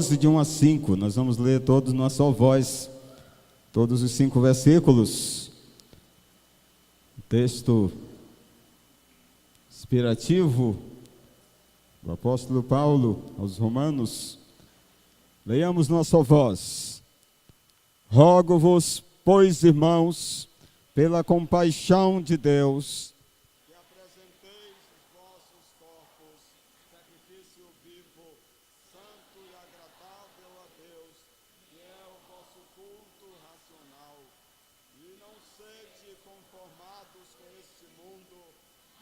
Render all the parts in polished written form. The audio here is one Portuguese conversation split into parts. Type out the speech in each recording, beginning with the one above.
14, de 1 a 5. Nós vamos ler todos numa só voz, todos os 5 versículos. Texto inspirativo do apóstolo Paulo aos Romanos. Leiamos numa só voz. Rogo-vos, pois, irmãos, pela compaixão de Deus, que apresenteis os vossos corpos, sacrifício vivo, santo e agradável a Deus, que é o vosso culto racional. E não sede conformados com este mundo,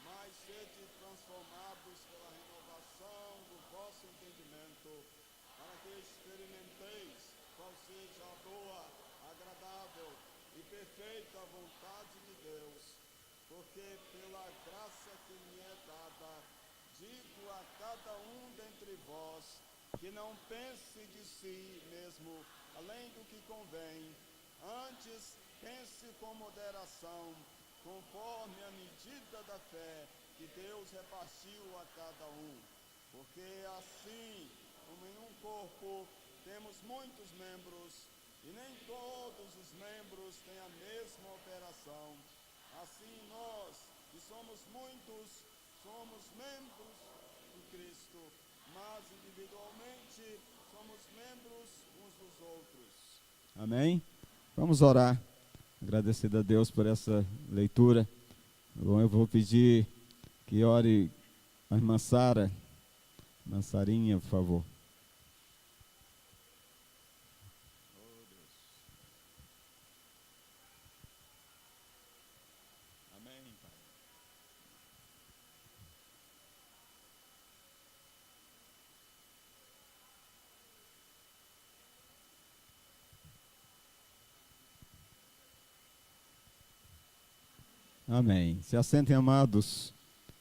mas sede transformados pela renovação do vosso entendimento, para que experimenteis qual seja a boa, agradável e perfeita vontade de Deus. Porque pela graça que me é dada, digo a cada um dentre vós, que não pense de si mesmo além do que convém, antes pense com moderação, conforme a medida da fé que Deus repartiu a cada um. Porque assim, como em um corpo temos muitos membros, e nem todos os membros têm a mesma operação, assim nós, que somos muitos, somos membros de Cristo, mas individualmente somos membros uns dos outros. Amém? Vamos orar, agradecido a Deus por essa leitura. Bom, eu vou pedir que ore a irmã Sara, irmã Sarinha, por favor. Amém. Se assentem, amados.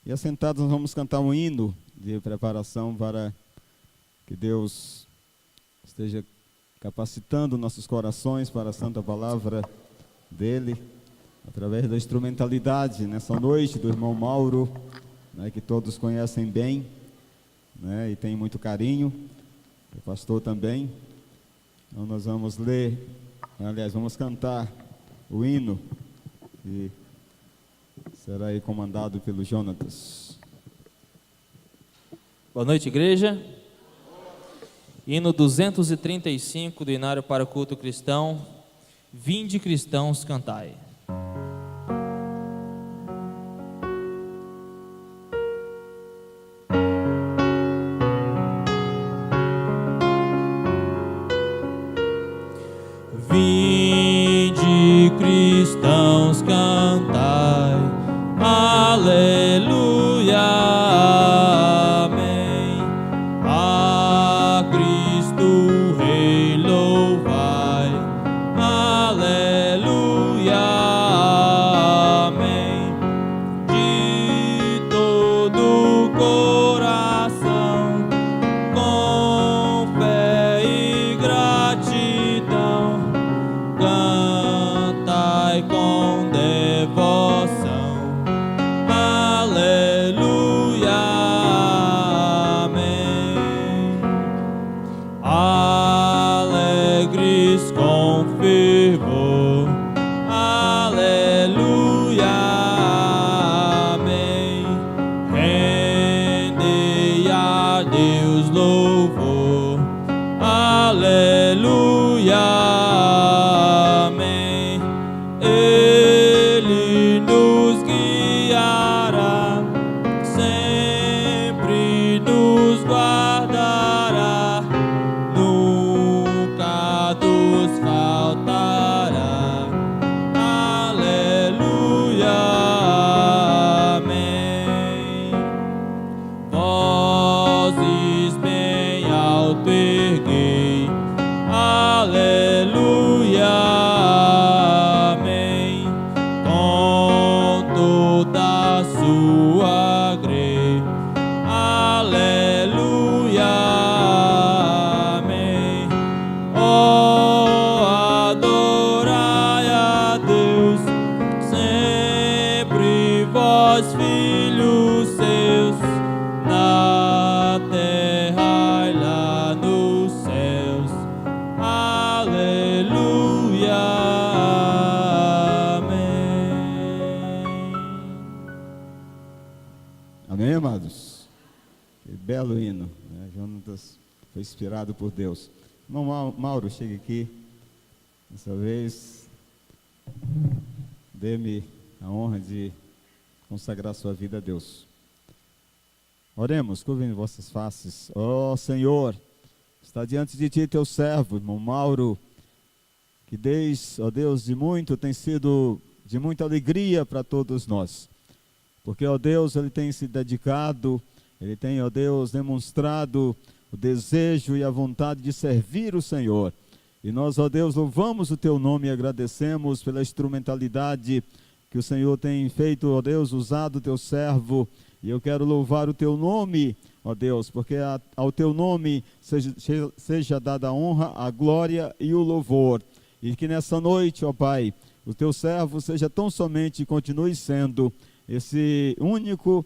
E assentados nós vamos cantar um hino de preparação para que Deus esteja capacitando nossos corações para a santa palavra dEle, através da instrumentalidade nessa noite do irmão Mauro, né, que todos conhecem bem, né, e tem muito carinho, o pastor também. Então nós vamos ler, aliás, vamos cantar o hino e será aí comandado pelo Jonatas. Boa noite, igreja. Hino 235 do Inário para o Culto Cristão. Vinde, cristãos, cantai. Vinde, cristãos, cantai. Aleluia, amém. A Cristo Rei louvai. Aleluia, amém. De todo o coração, com fé e gratidão, cantai com devoção. Aleluia, amém. Alegres com fervor. Aleluia, amém. Rendei a Deus louvor. Aleluia, amém. Ele nos guiará, sempre nos guardará, nunca nos faltará. belo hino, né? Jonatas foi inspirado por Deus. Irmão Mauro, chegue aqui. Dessa vez, dê-me a honra de consagrar sua vida a Deus. Oremos, curvem vossas faces. Ó Senhor, está diante de ti teu servo, irmão Mauro, que desde, ó Deus, de muito tem sido de muita alegria para todos nós. Porque, ó Deus, ele tem se dedicado, ele tem, ó Deus, demonstrado o desejo e a vontade de servir o Senhor. E nós, ó Deus, louvamos o teu nome e agradecemos pela instrumentalidade que o Senhor tem feito, ó Deus, usado o teu servo. E eu quero louvar o teu nome, ó Deus, porque ao teu nome seja dada a honra, a glória e o louvor. E que nessa noite, ó Pai, o teu servo seja tão somente e continue sendo esse único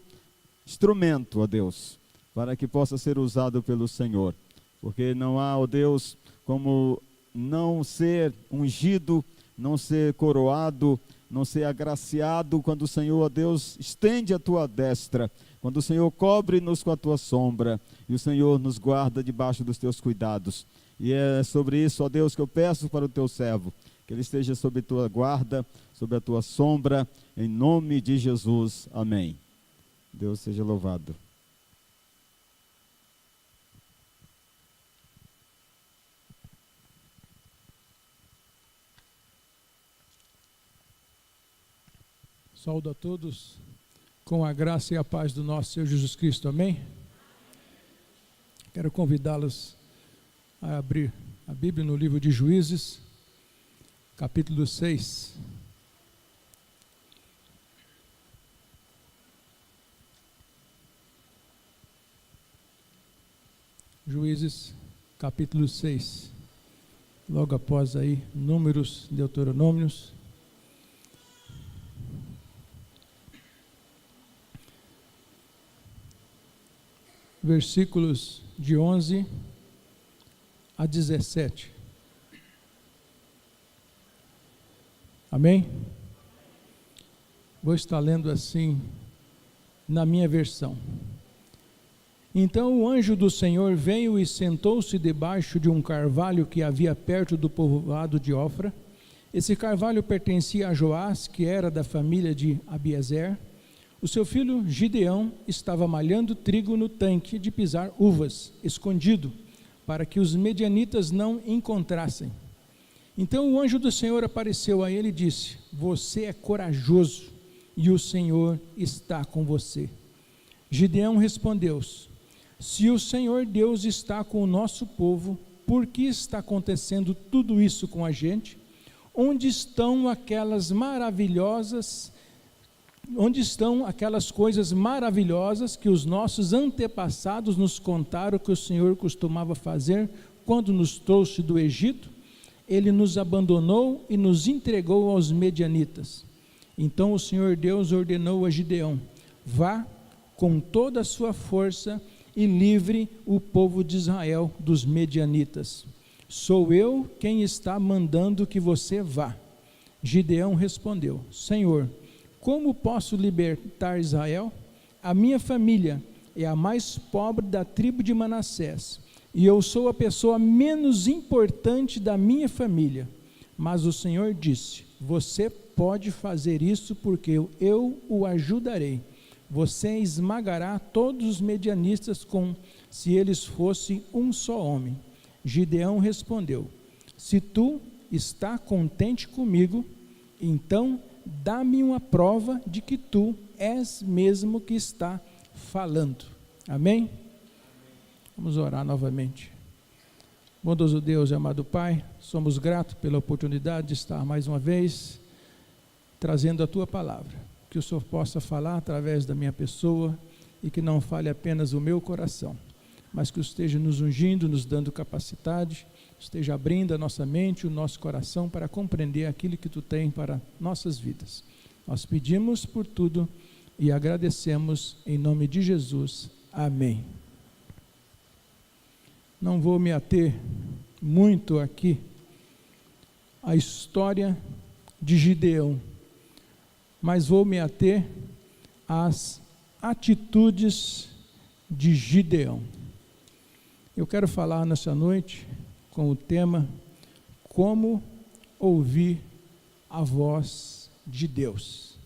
instrumento, ó Deus, para que possa ser usado pelo Senhor. Porque não há, ó Deus, como não ser ungido, não ser coroado, não ser agraciado quando o Senhor, ó Deus, estende a tua destra, quando o Senhor cobre-nos com a tua sombra e o Senhor nos guarda debaixo dos teus cuidados. E é sobre isso, ó Deus, que eu peço para o teu servo, que ele esteja sob a tua guarda, sob a tua sombra, em nome de Jesus. Amém. Deus seja louvado. Saúdo a todos com a graça e a paz do nosso Senhor Jesus Cristo, amém? Quero convidá-los a abrir a Bíblia no livro de Juízes, capítulo 6. Juízes, capítulo 6. Logo após aí, Números, Deuteronômios. Versículos de 11 a 17. Amém? Vou estar lendo assim na minha versão. Então o anjo do Senhor veio e sentou-se debaixo de um carvalho que havia perto do povoado de Ofra. Esse carvalho pertencia a Joás, que era da família de Abiezer. O seu filho Gideão estava malhando trigo no tanque de pisar uvas, escondido, para que os medianitas não encontrassem. Então o anjo do Senhor apareceu a ele e disse: você é corajoso e o Senhor está com você. Gideão respondeu: se o Senhor Deus está com o nosso povo, por que está acontecendo tudo isso com a gente? Onde estão aquelas coisas maravilhosas que os nossos antepassados nos contaram que o Senhor costumava fazer quando nos trouxe do Egito? Ele nos abandonou e nos entregou aos medianitas. Então o Senhor Deus ordenou a Gideão: vá com toda a sua força e livre o povo de Israel dos medianitas. Sou eu quem está mandando que você vá. Gideão respondeu: Senhor, como posso libertar Israel? A minha família é a mais pobre da tribo de Manassés, e eu sou a pessoa menos importante da minha família. Mas o Senhor disse: você pode fazer isso porque eu o ajudarei. Você esmagará todos os medianistas como se eles fossem um só homem. Gideão respondeu: se tu está contente comigo, então dá-me uma prova de que tu és mesmo que está falando. Amém? Vamos orar novamente. Bondoso Deus e amado Pai, somos gratos pela oportunidade de estar mais uma vez trazendo a Tua palavra. Que o Senhor possa falar através da minha pessoa e que não fale apenas o meu coração, mas que esteja nos ungindo, nos dando capacidade, esteja abrindo a nossa mente, o nosso coração para compreender aquilo que Tu tem para nossas vidas. Nós pedimos por tudo e agradecemos em nome de Jesus. Amém. Não vou me ater muito aqui à história de Gideão, mas vou me ater às atitudes de Gideão. Eu quero falar nessa noite com o tema Como ouvir a voz de Deus.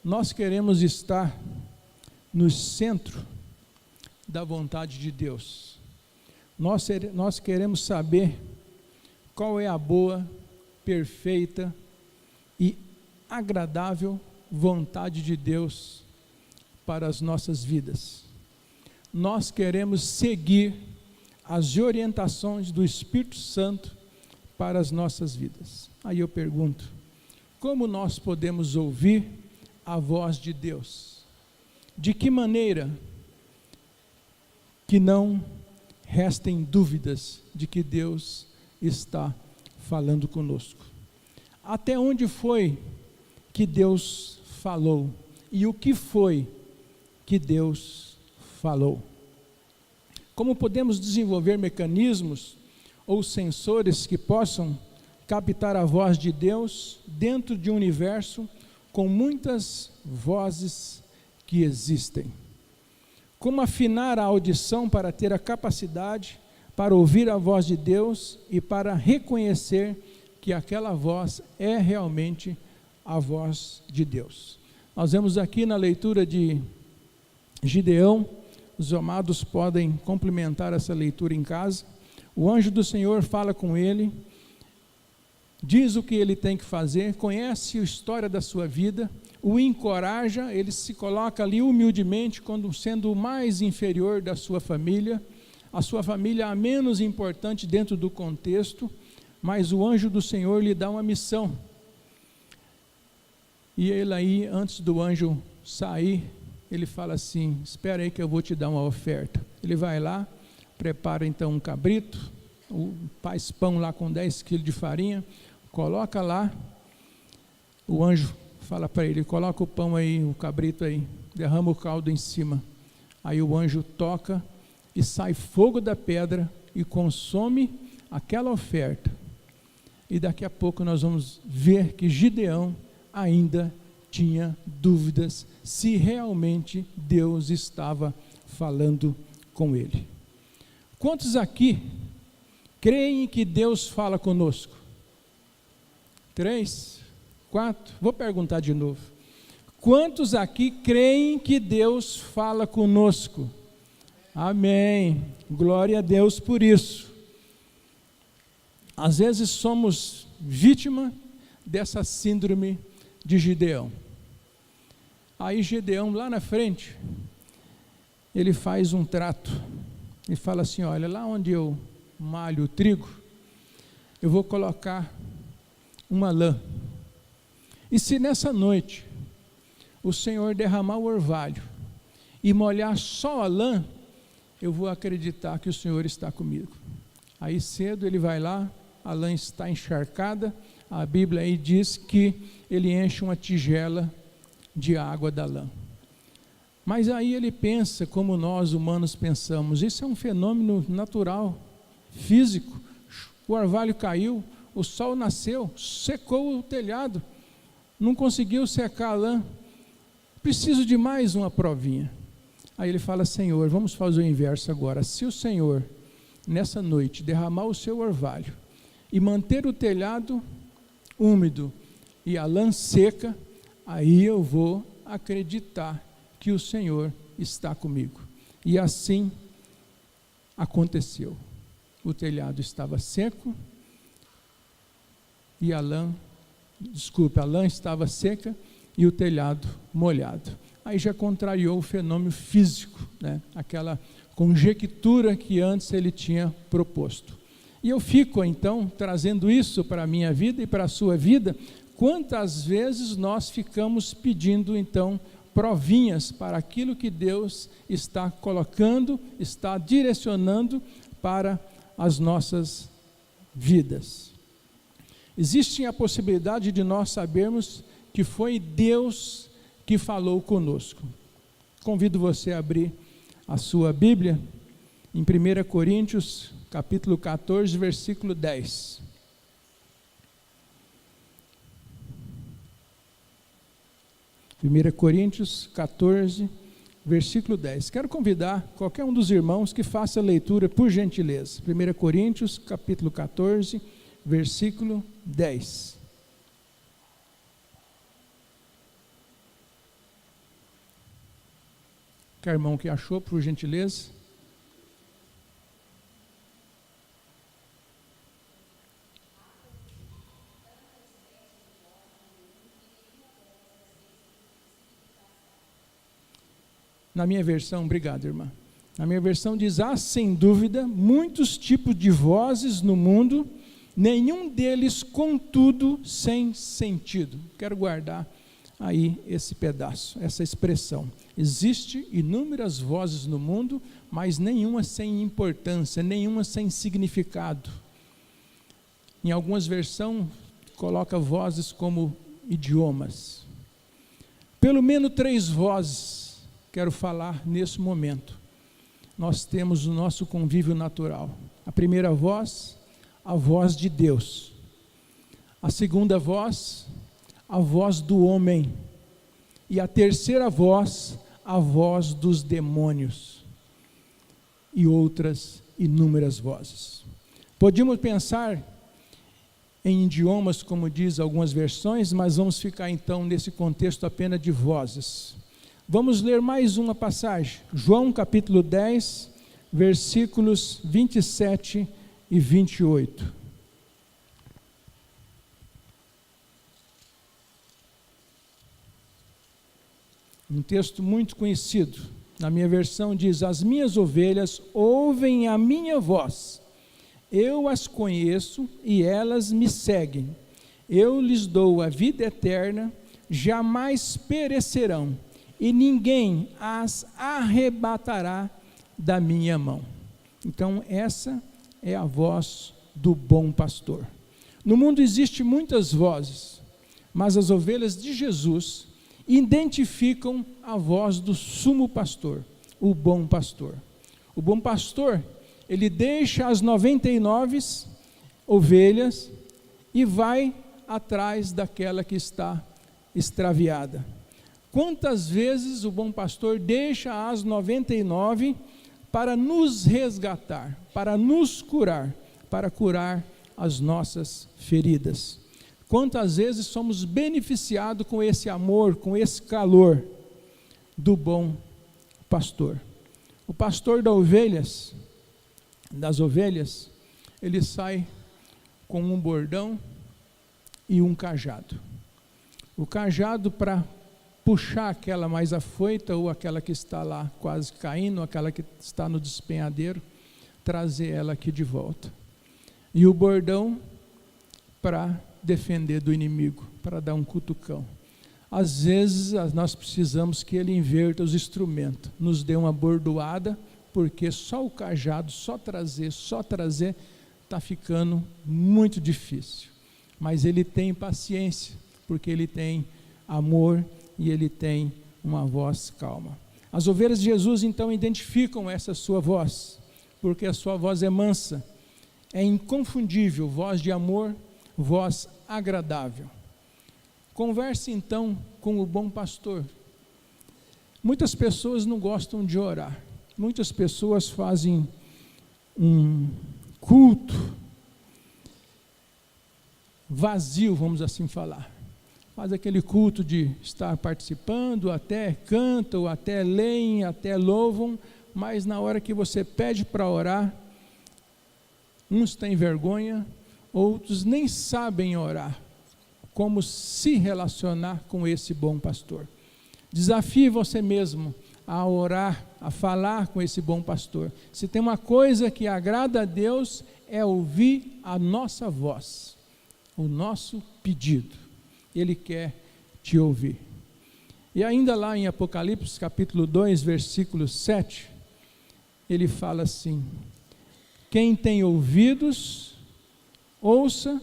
Nós queremos estar no centro da vontade de Deus. Nós queremos saber qual é a boa, perfeita e agradável vontade de Deus para as nossas vidas. Nós queremos seguir as orientações do Espírito Santo para as nossas vidas. Aí eu pergunto, como nós podemos ouvir a voz de Deus? De que maneira que não restem dúvidas de que Deus está falando conosco? Até onde foi que Deus falou? E o que foi que Deus falou? Como podemos desenvolver mecanismos ou sensores que possam captar a voz de Deus dentro de um universo com muitas vozes que existem? Como afinar a audição para ter a capacidade para ouvir a voz de Deus e para reconhecer que aquela voz é realmente a voz de Deus? Nós vemos aqui na leitura de Gideão, os amados podem complementar essa leitura em casa. O anjo do Senhor fala com ele, diz o que ele tem que fazer, conhece a história da sua vida, o encoraja, ele se coloca ali humildemente como sendo o mais inferior da sua família, a sua família a menos importante dentro do contexto, mas o anjo do Senhor lhe dá uma missão. E ele aí, antes do anjo sair, ele fala assim, espera aí que eu vou te dar uma oferta. Ele vai lá, prepara então um cabrito, faz pão lá com 10 quilos de farinha, coloca lá, o anjo fala para ele, coloca o pão aí, o cabrito aí, derrama o caldo em cima. Aí o anjo toca e sai fogo da pedra e consome aquela oferta. E daqui a pouco nós vamos ver que Gideão ainda tinha dúvidas se realmente Deus estava falando com ele. Quantos aqui creem que Deus fala conosco? 3, 4, vou perguntar de novo. Quantos aqui creem que Deus fala conosco? Amém, glória a Deus por isso. Às vezes somos vítima dessa síndrome de Gideão. Aí Gideão lá na frente, ele faz um trato, e fala assim, olha, lá onde eu malho o trigo, eu vou colocar uma lã, e se nessa noite o Senhor derramar o orvalho e molhar só a lã, eu vou acreditar que o Senhor está comigo. Aí cedo ele vai lá, a lã está encharcada, a Bíblia aí diz que ele enche uma tigela de água da lã. Mas aí ele pensa como nós humanos pensamos, isso é um fenômeno natural, físico, o orvalho caiu, o sol nasceu, secou o telhado, não conseguiu secar a lã, preciso de mais uma provinha. Aí ele fala, Senhor, vamos fazer o inverso agora, se o Senhor nessa noite derramar o seu orvalho e manter o telhado úmido e a lã seca, aí eu vou acreditar que o Senhor está comigo. E assim aconteceu. O telhado estava seco e a lã estava seca e o telhado molhado. Aí já contrariou o fenômeno físico, né? Aquela conjectura que antes ele tinha proposto. E eu fico então trazendo isso para a minha vida e para a sua vida. Quantas vezes nós ficamos pedindo então provinhas para aquilo que Deus está colocando, está direcionando para as nossas vidas. Existe a possibilidade de nós sabermos que foi Deus que falou conosco. Convido você a abrir a sua Bíblia em 1 Coríntios, capítulo 14, versículo 10. 1 Coríntios 14, versículo 10. Quero convidar qualquer um dos irmãos que faça a leitura, por gentileza. 1 Coríntios, capítulo 14, versículo 10. Quer irmão que achou, por gentileza? Na minha versão, obrigado, irmã. Na minha versão diz: há sem dúvida muitos tipos de vozes no mundo, nenhum deles, contudo, sem sentido. Quero guardar aí esse pedaço, essa expressão. Existem inúmeras vozes no mundo, mas nenhuma sem importância, nenhuma sem significado. Em algumas versões, coloca vozes como idiomas. Pelo menos 3 vozes quero falar nesse momento. Nós temos o nosso convívio natural. A primeira voz, a voz de Deus. A segunda voz, a voz do homem. E a terceira voz, a voz dos demônios. E outras inúmeras vozes. Podíamos pensar em idiomas, como diz algumas versões, mas vamos ficar então nesse contexto apenas de vozes. Vamos ler mais uma passagem, João capítulo 10, versículos 27 e 28. Um texto muito conhecido. Na minha versão diz: as minhas ovelhas ouvem a minha voz. Eu as conheço e elas me seguem. Eu lhes dou a vida eterna, jamais perecerão, e ninguém as arrebatará da minha mão. Então essa é a voz do bom pastor. No mundo existem muitas vozes, mas as ovelhas de Jesus identificam a voz do sumo pastor, o bom pastor. O bom pastor, ele deixa as 99 ovelhas e vai atrás daquela que está extraviada. Quantas vezes o bom pastor deixa as 99 para nos resgatar, para nos curar, para curar as nossas feridas? Quantas vezes somos beneficiados com esse amor, com esse calor do bom pastor? O pastor das ovelhas, ele sai com um bordão e um cajado. O cajado para puxar aquela mais afoita, ou aquela que está lá quase caindo, ou aquela que está no despenhadeiro, trazer ela aqui de volta. E o bordão para defender do inimigo, para dar um cutucão. Às vezes nós precisamos que ele inverta os instrumentos, nos dê uma bordoada, porque só o cajado, só trazer, está ficando muito difícil. Mas ele tem paciência, porque ele tem amor e ele tem uma voz calma. As ovelhas de Jesus então identificam essa sua voz, porque a sua voz é mansa, é inconfundível, voz de amor, voz agradável. Converse então com o bom pastor. Muitas pessoas não gostam de orar, muitas pessoas fazem um culto vazio, vamos assim falar. Faz aquele culto de estar participando, até cantam, até leem, até louvam, mas na hora que você pede para orar, uns têm vergonha, outros nem sabem orar, como se relacionar com esse bom pastor. Desafie você mesmo a orar, a falar com esse bom pastor. Se tem uma coisa que agrada a Deus, é ouvir a nossa voz, o nosso pedido. Ele quer te ouvir. E ainda lá em Apocalipse capítulo 2, versículo 7, ele fala assim: quem tem ouvidos, ouça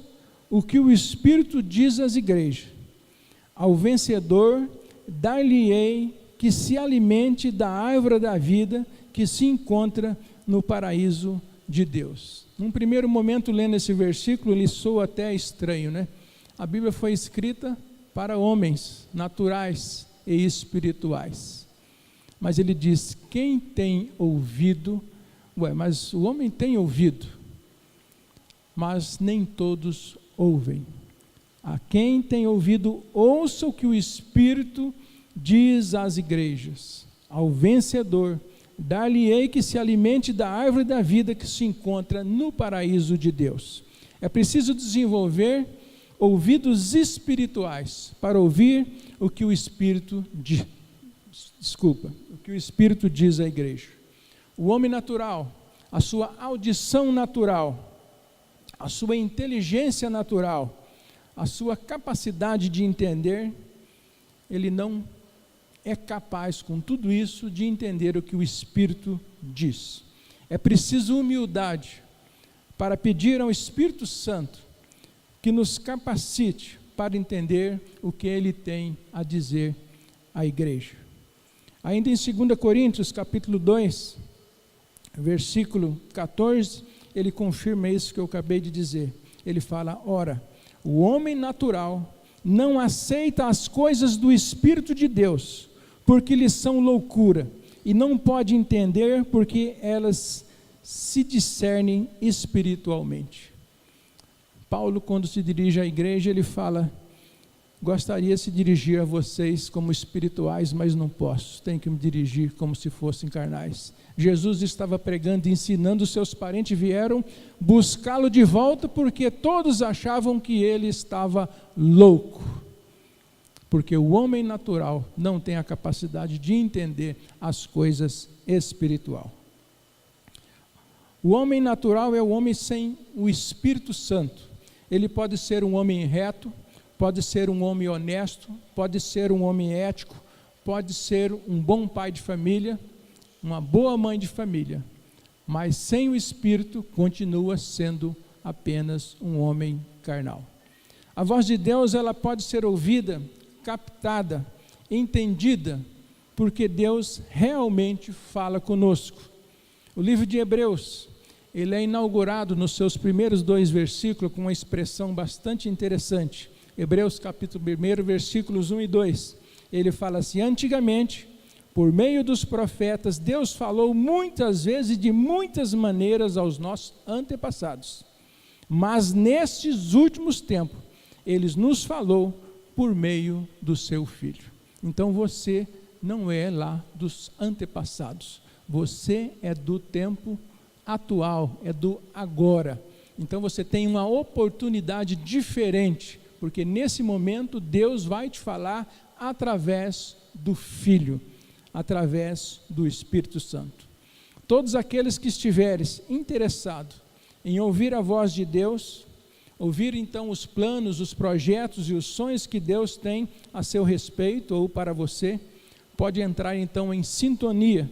o que o Espírito diz às igrejas. Ao vencedor, dar-lhe-ei que se alimente da árvore da vida que se encontra no paraíso de Deus. Num primeiro momento, lendo esse versículo, ele soa até estranho, né? A Bíblia foi escrita para homens naturais e espirituais. Mas ele diz: quem tem ouvido, mas o homem tem ouvido, mas nem todos ouvem. A quem tem ouvido, ouça o que o Espírito diz às igrejas. Ao vencedor, dar-lhe-ei que se alimente da árvore da vida que se encontra no paraíso de Deus. É preciso desenvolver ouvidos espirituais para ouvir o que o Espírito diz. O que o Espírito diz à igreja. O homem natural, a sua audição natural, a sua inteligência natural, a sua capacidade de entender, ele não é capaz, com tudo isso, de entender o que o Espírito diz. É preciso humildade para pedir ao Espírito Santo que nos capacite para entender o que ele tem a dizer à igreja. Ainda em 2 Coríntios, capítulo 2, versículo 14, ele confirma isso que eu acabei de dizer. Ele fala: ora, o homem natural não aceita as coisas do Espírito de Deus, porque lhes são loucura, e não pode entender porque elas se discernem espiritualmente. Paulo, quando se dirige à igreja, ele fala: gostaria de se dirigir a vocês como espirituais, mas não posso, tenho que me dirigir como se fossem carnais. Jesus estava pregando e ensinando, seus parentes vieram buscá-lo de volta, porque todos achavam que ele estava louco, porque o homem natural não tem a capacidade de entender as coisas espirituais. O homem natural é o homem sem o Espírito Santo. Ele pode ser um homem reto, pode ser um homem honesto, pode ser um homem ético, pode ser um bom pai de família, uma boa mãe de família, mas sem o Espírito continua sendo apenas um homem carnal. A voz de Deus, ela pode ser ouvida, captada, entendida, porque Deus realmente fala conosco. O livro de Hebreus, ele é inaugurado nos seus primeiros 2 versículos com uma expressão bastante interessante. Hebreus capítulo 1, versículos 1 e 2, ele fala assim: antigamente, por meio dos profetas, Deus falou muitas vezes e de muitas maneiras aos nossos antepassados, mas nestes últimos tempos, Ele nos falou por meio do seu Filho. Então você não é lá dos antepassados, você é do tempo atual, é do agora. Então você tem uma oportunidade diferente, porque nesse momento Deus vai te falar através do Filho, através do Espírito Santo. Todos aqueles que estiverem interessados em ouvir a voz de Deus, ouvir então os planos, os projetos e os sonhos que Deus tem a seu respeito ou para você, pode entrar então em sintonia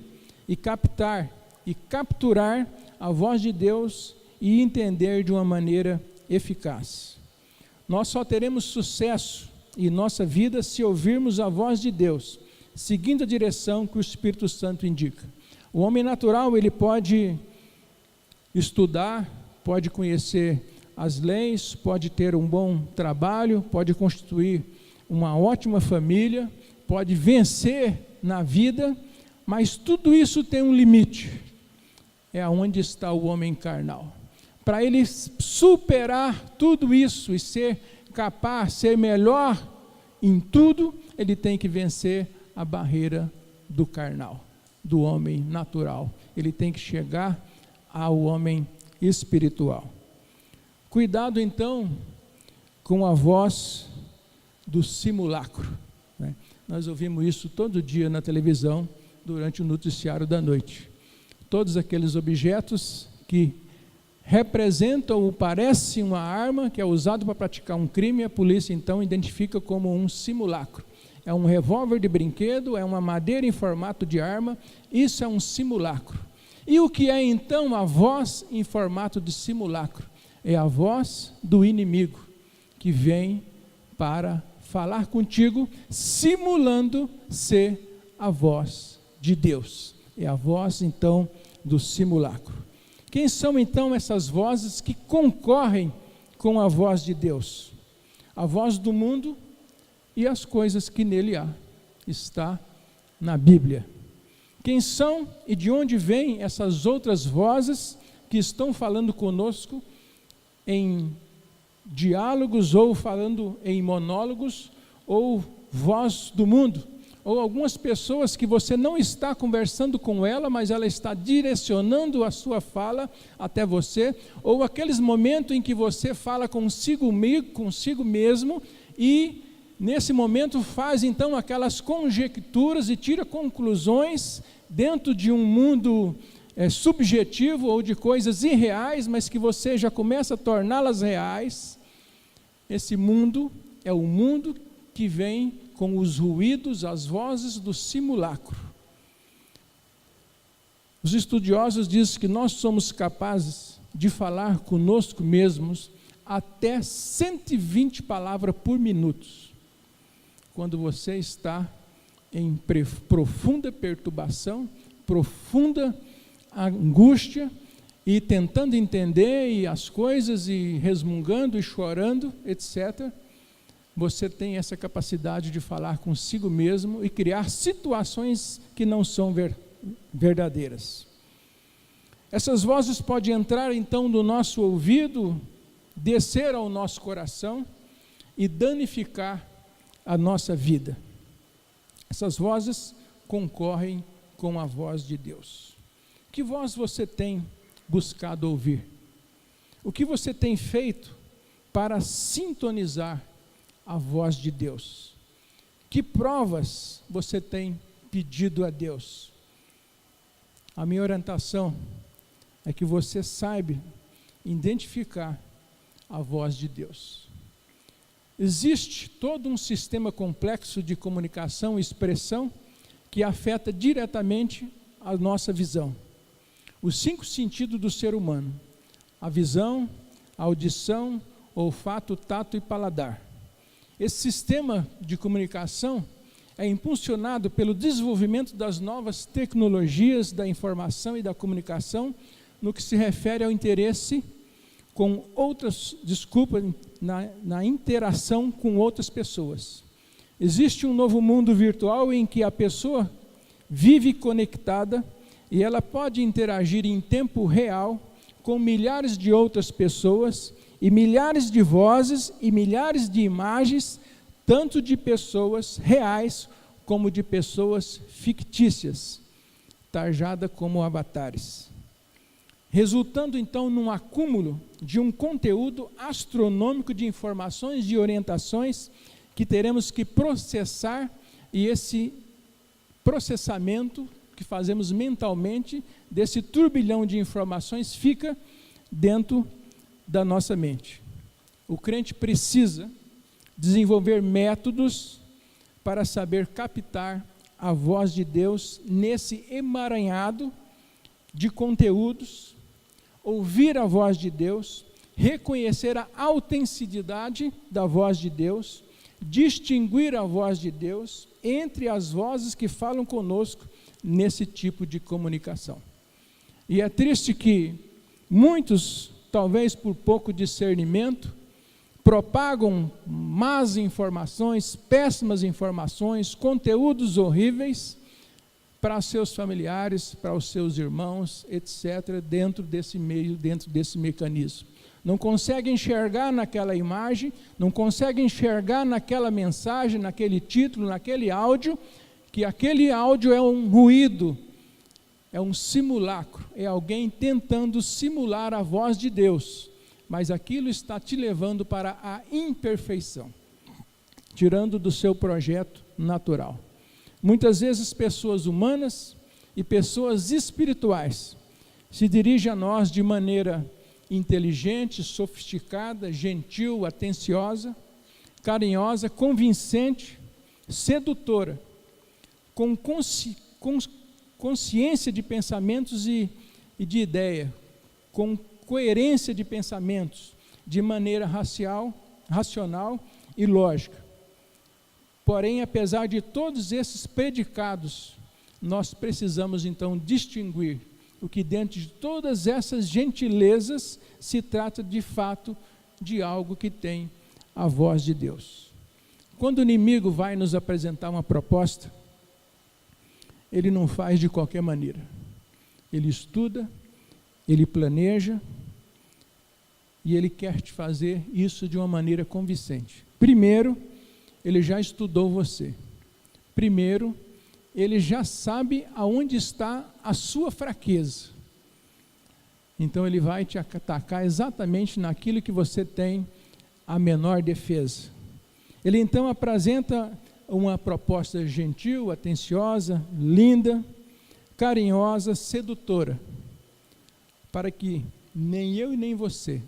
e captar e capturar a voz de Deus e entender de uma maneira eficaz. Nós só teremos sucesso em nossa vida se ouvirmos a voz de Deus, seguindo a direção que o Espírito Santo indica. O homem natural, ele pode estudar, pode conhecer as leis, pode ter um bom trabalho, pode constituir uma ótima família, pode vencer na vida, mas tudo isso tem um limite. É onde está o homem carnal. Para ele superar tudo isso e ser capaz, ser melhor em tudo, ele tem que vencer a barreira do carnal, do homem natural. Ele tem que chegar ao homem espiritual. Cuidado então com a voz do simulacro, né? Nós ouvimos isso todo dia na televisão, durante o noticiário da noite. Todos aqueles objetos que representam ou parecem uma arma que é usado para praticar um crime, a polícia então identifica como um simulacro. É um revólver de brinquedo, é uma madeira em formato de arma, isso é um simulacro. E o que é então a voz em formato de simulacro? É a voz do inimigo, que vem para falar contigo, simulando ser a voz de Deus. É a voz então do simulacro. Quem são então essas vozes que concorrem com a voz de Deus? A voz do mundo e as coisas que nele há. Está na Bíblia. Quem são e de onde vêm essas outras vozes que estão falando conosco em diálogos, ou falando em monólogos, ou voz do mundo, ou algumas pessoas que você não está conversando com ela, mas ela está direcionando a sua fala até você, ou aqueles momentos em que você fala consigo mesmo, e nesse momento faz então aquelas conjecturas e tira conclusões dentro de um mundo subjetivo ou de coisas irreais, mas que você já começa a torná-las reais. Esse mundo é o mundo que vem com os ruídos, as vozes do simulacro. Os estudiosos dizem que nós somos capazes de falar conosco mesmos até 120 palavras por minuto, quando você está em profunda perturbação, profunda angústia, e tentando entender e as coisas, e resmungando e chorando, etc., você tem essa capacidade de falar consigo mesmo e criar situações que não são verdadeiras. Essas vozes podem entrar então no nosso ouvido, descer ao nosso coração e danificar a nossa vida. Essas vozes concorrem com a voz de Deus. Que voz você tem buscado ouvir? O que você tem feito para sintonizar a voz de Deus? Que provas você tem pedido a Deus? A minha orientação é que você saiba identificar a voz de Deus. Existe todo um sistema complexo de comunicação e expressão que afeta diretamente a nossa visão. Os 5 sentidos do ser humano: a visão, a audição, olfato, tato e paladar. Esse sistema de comunicação é impulsionado pelo desenvolvimento das novas tecnologias da informação e da comunicação, no que se refere ao interesse com outras, na interação com outras pessoas. Existe um novo mundo virtual em que a pessoa vive conectada e ela pode interagir em tempo real com milhares de outras pessoas, e milhares de vozes e milhares de imagens, tanto de pessoas reais como de pessoas fictícias, tarjada como avatares, resultando então num acúmulo de um conteúdo astronômico de informações e orientações que teremos que processar, e esse processamento que fazemos mentalmente desse turbilhão de informações fica dentro da nossa mente. O crente precisa desenvolver métodos para saber captar a voz de Deus nesse emaranhado de conteúdos, ouvir a voz de Deus, reconhecer a autenticidade da voz de Deus, distinguir a voz de Deus entre as vozes que falam conosco nesse tipo de comunicação. E é triste que muitos, talvez por pouco discernimento, propagam más informações, péssimas informações, conteúdos horríveis para seus familiares, para os seus irmãos, etc., dentro desse meio, dentro desse mecanismo. Não consegue enxergar naquela imagem, não consegue enxergar naquela mensagem, naquele título, naquele áudio, que aquele áudio é um ruído, é um simulacro, é alguém tentando simular a voz de Deus, mas aquilo está te levando para a imperfeição, tirando do seu projeto natural. Muitas vezes pessoas humanas e pessoas espirituais se dirigem a nós de maneira inteligente, sofisticada, gentil, atenciosa, carinhosa, convincente, sedutora, com consciência de pensamentos e de ideia, com coerência de pensamentos, de maneira racional e lógica. Porém, apesar de todos esses predicados, nós precisamos então distinguir o que dentro de todas essas gentilezas se trata de fato de algo que tem a voz de Deus. Quando o inimigo vai nos apresentar uma proposta, ele não faz de qualquer maneira. Ele estuda, ele planeja, e ele quer te fazer isso de uma maneira convincente. Primeiro, ele já estudou você. Primeiro, ele já sabe aonde está a sua fraqueza. Então ele vai te atacar exatamente naquilo que você tem a menor defesa. Ele então apresenta uma proposta gentil, atenciosa, linda, carinhosa, sedutora, para que nem eu e nem você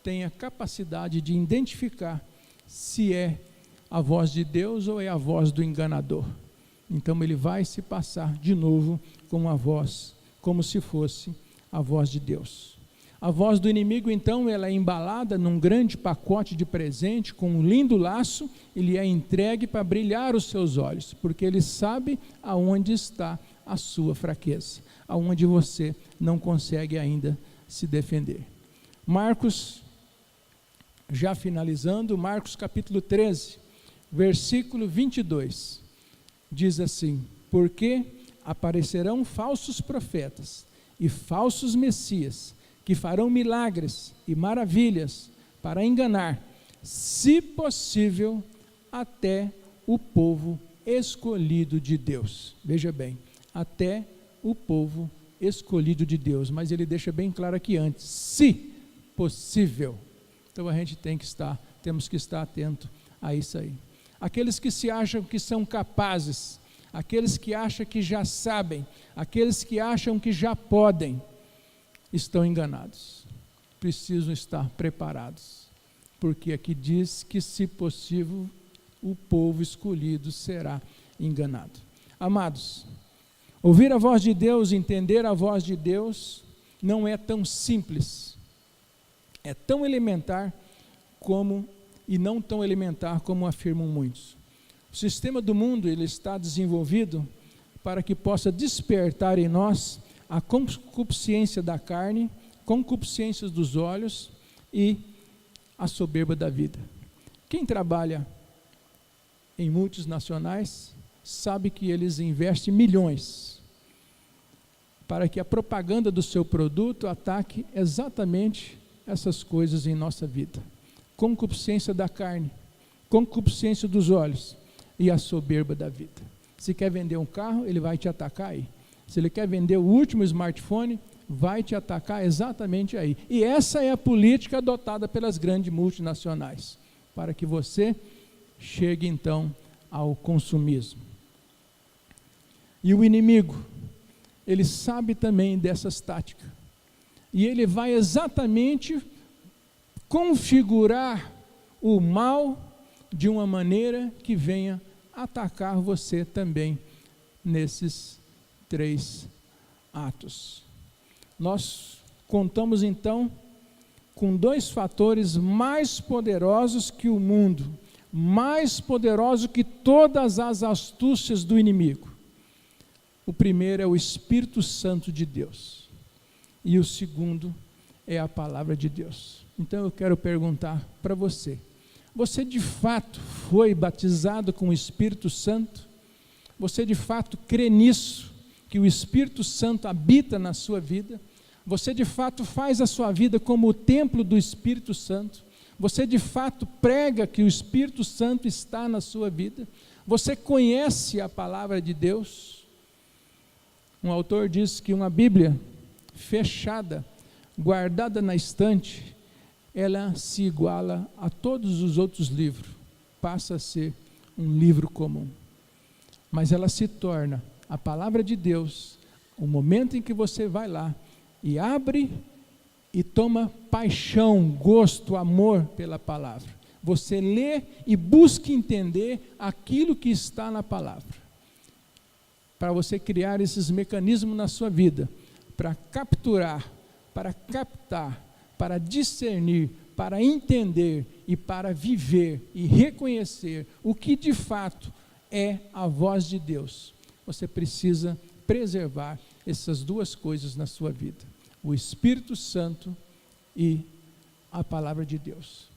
tenha capacidade de identificar se é a voz de Deus ou é a voz do enganador. Então ele vai se passar de novo com uma voz, como se fosse a voz de Deus. A voz do inimigo, então, ela é embalada num grande pacote de presente, com um lindo laço, ele é entregue para brilhar os seus olhos, porque ele sabe aonde está a sua fraqueza, aonde você não consegue ainda se defender. Marcos, já finalizando, Marcos capítulo 13, versículo 22, diz assim: porque aparecerão falsos profetas e falsos messias, que farão milagres e maravilhas para enganar, se possível, até o povo escolhido de Deus. Veja bem, até o povo escolhido de Deus, mas ele deixa bem claro aqui antes, se possível. Então a gente temos que estar atento a isso aí. Aqueles que se acham que são capazes, aqueles que acham que já sabem, aqueles que acham que já podem, estão enganados. Precisam estar preparados, porque aqui diz que, se possível, o povo escolhido será enganado. Amados, ouvir a voz de Deus, entender a voz de Deus, não é tão simples, é tão elementar e não tão elementar como afirmam muitos. O sistema do mundo, ele está desenvolvido para que possa despertar em nós a concupiscência da carne, concupiscências dos olhos e a soberba da vida. Quem trabalha em multinacionais sabe que eles investem milhões para que a propaganda do seu produto ataque exatamente essas coisas em nossa vida. Concupiscência da carne, concupiscência dos olhos e a soberba da vida. Se quer vender um carro, ele vai te atacar aí. Se ele quer vender o último smartphone, vai te atacar exatamente aí. E essa é a política adotada pelas grandes multinacionais, para que você chegue então ao consumismo. E o inimigo, ele sabe também dessas táticas. E ele vai exatamente configurar o mal de uma maneira que venha atacar você também nesses 3 atos. Nós contamos então com 2 fatores mais poderosos que o mundo, mais poderosos que todas as astúcias do inimigo. O primeiro é o Espírito Santo de Deus, e o segundo é a palavra de Deus. Então eu quero perguntar para você: você de fato foi batizado com o Espírito Santo? Você de fato crê nisso, que o Espírito Santo habita na sua vida? Você de fato faz a sua vida como o templo do Espírito Santo? Você de fato prega que o Espírito Santo está na sua vida? Você conhece a palavra de Deus? Um autor diz que uma Bíblia fechada, guardada na estante, ela se iguala a todos os outros livros, passa a ser um livro comum. Mas ela se torna a palavra de Deus, o momento em que você vai lá e abre e toma paixão, gosto, amor pela palavra. Você lê e busca entender aquilo que está na palavra. Para você criar esses mecanismos na sua vida, para capturar, para captar, para discernir, para entender e para viver e reconhecer o que de fato é a voz de Deus. Você precisa preservar essas 2 coisas na sua vida: o Espírito Santo e a palavra de Deus.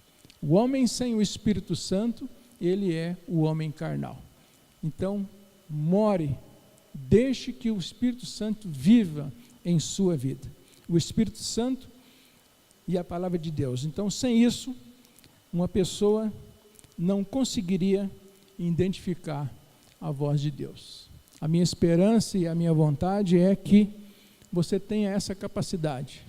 O homem sem o Espírito Santo, ele é o homem carnal. Então, more Deixe que o Espírito Santo viva em sua vida. O Espírito Santo e a palavra de Deus. Então, sem isso, uma pessoa não conseguiria identificar a voz de Deus. A minha esperança e a minha vontade é que você tenha essa capacidade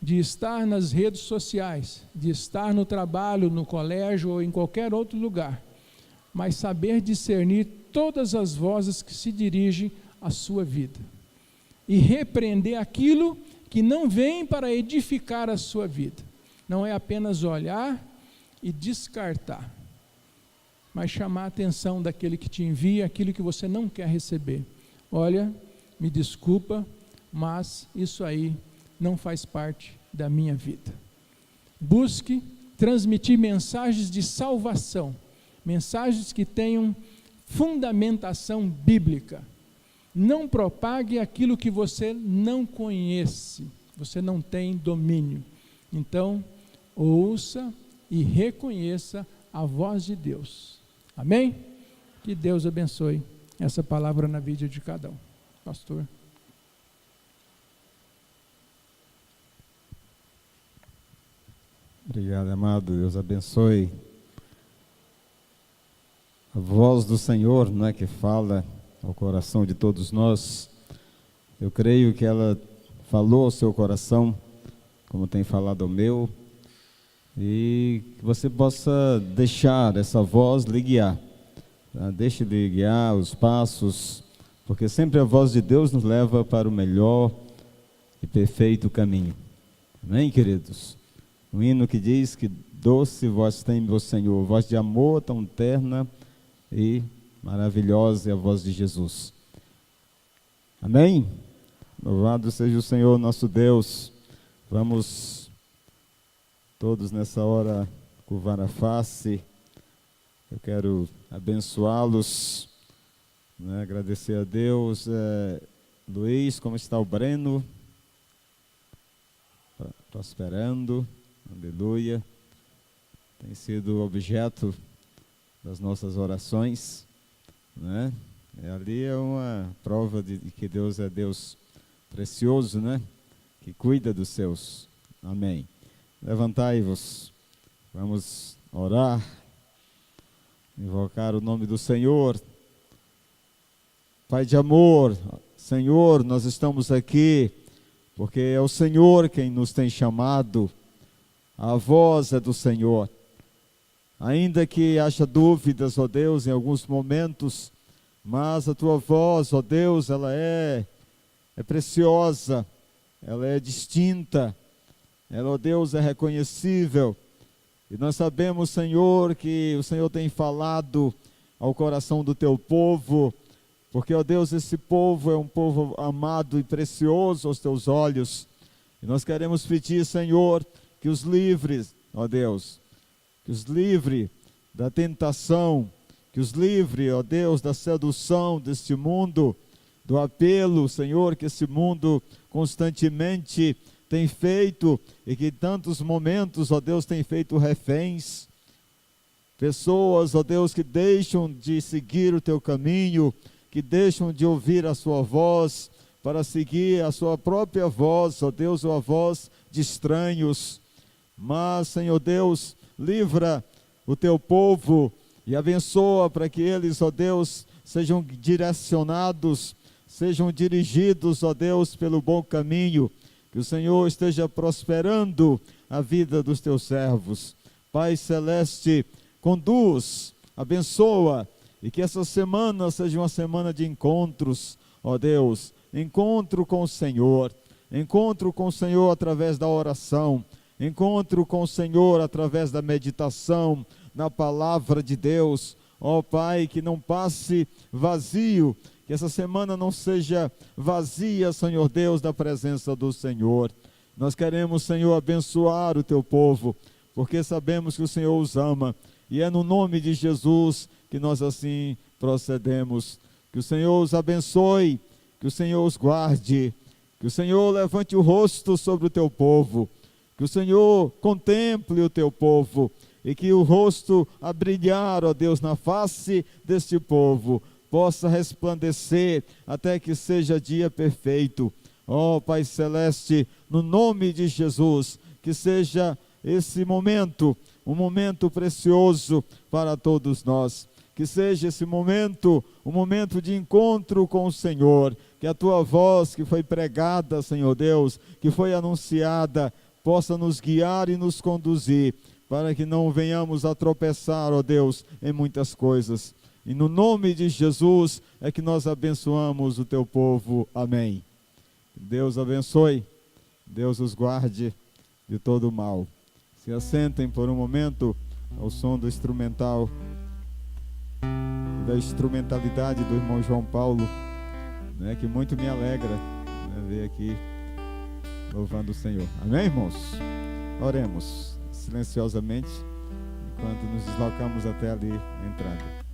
de estar nas redes sociais, de estar no trabalho, no colégio ou em qualquer outro lugar, mas saber discernir todas as vozes que se dirigem à sua vida e repreender aquilo que não vem para edificar a sua vida. Não é apenas olhar e descartar, mas chamar a atenção daquele que te envia aquilo que você não quer receber. Olha, me desculpa, mas isso aí não faz parte da minha vida. Busque transmitir mensagens de salvação, mensagens que tenham fundamentação bíblica. Não propague aquilo que você não conhece, você não tem domínio. Então, ouça e reconheça a voz de Deus. Amém? Que Deus abençoe essa palavra na vida de cada um. Pastor. Obrigado, amado. Deus abençoe. A voz do Senhor, não é, que fala ao coração de todos nós. Eu creio que ela falou ao seu coração, como tem falado ao meu, e que você possa deixar essa voz lhe guiar. Tá? Deixe de guiar os passos, porque sempre a voz de Deus nos leva para o melhor e perfeito caminho. Amém, queridos? Um hino que diz que doce voz tem meu Senhor, voz de amor tão terna e maravilhosa é a voz de Jesus. Amém? Louvado seja o Senhor nosso Deus. Vamos todos nessa hora curvar a face. Eu quero abençoá-los, né? Agradecer a Deus. Luiz, como está o Breno? Prosperando. Aleluia. Tem sido objeto das nossas orações, né? Ali é uma prova de que Deus é Deus precioso, né? Que cuida dos seus. Amém. Levantai-vos. Vamos orar, invocar o nome do Senhor. Pai de amor, Senhor, nós estamos aqui porque é o Senhor quem nos tem chamado. A voz é do Senhor. Ainda que haja dúvidas, ó Deus, em alguns momentos, mas a tua voz, ó Deus, ela é preciosa, ela é distinta, ela, ó Deus, é reconhecível. E nós sabemos, Senhor, que o Senhor tem falado ao coração do teu povo, porque, ó Deus, esse povo é um povo amado e precioso aos teus olhos. E nós queremos pedir, Senhor, que os livres, ó Deus, que os livre da tentação, que os livre, ó Deus, da sedução deste mundo, do apelo, Senhor, que esse mundo constantemente tem feito e que em tantos momentos, ó Deus, tem feito reféns. Pessoas, ó Deus, que deixam de seguir o teu caminho, que deixam de ouvir a sua voz para seguir a sua própria voz, ó Deus, ou a voz de estranhos. Mas, Senhor Deus, livra o teu povo e abençoa para que eles, ó Deus, sejam direcionados, sejam dirigidos, ó Deus, pelo bom caminho, que o Senhor esteja prosperando a vida dos teus servos. Pai Celeste, conduz, abençoa, e que essa semana seja uma semana de encontros, ó Deus, encontro com o Senhor através da oração, encontro com o Senhor através da meditação na palavra de Deus. Ó Pai, que não passe vazio, que essa semana não seja vazia, Senhor Deus, da presença do Senhor. Nós queremos, Senhor, abençoar o teu povo, porque sabemos que o Senhor os ama, e é no nome de Jesus que nós assim procedemos. Que o Senhor os abençoe, que o Senhor os guarde, que o Senhor levante o rosto sobre o teu povo, que o Senhor contemple o teu povo, e que o rosto a brilhar, ó Deus, na face deste povo, possa resplandecer até que seja dia perfeito. Ó Pai Celeste, no nome de Jesus, que seja esse momento, um momento precioso para todos nós. Que seja esse momento, um momento de encontro com o Senhor. Que a Tua voz que foi pregada, Senhor Deus, que foi anunciada, possa nos guiar e nos conduzir, para que não venhamos a tropeçar, ó Deus, em muitas coisas. E no nome de Jesus é que nós abençoamos o Teu povo. Amém. Deus abençoe, Deus os guarde de todo o mal. Se assentem por um momento ao som do instrumental e da instrumentalidade do irmão João Paulo, né, que muito me alegra, né, ver aqui louvando o Senhor. Amém, irmãos? Oremos silenciosamente enquanto nos deslocamos até ali a entrada.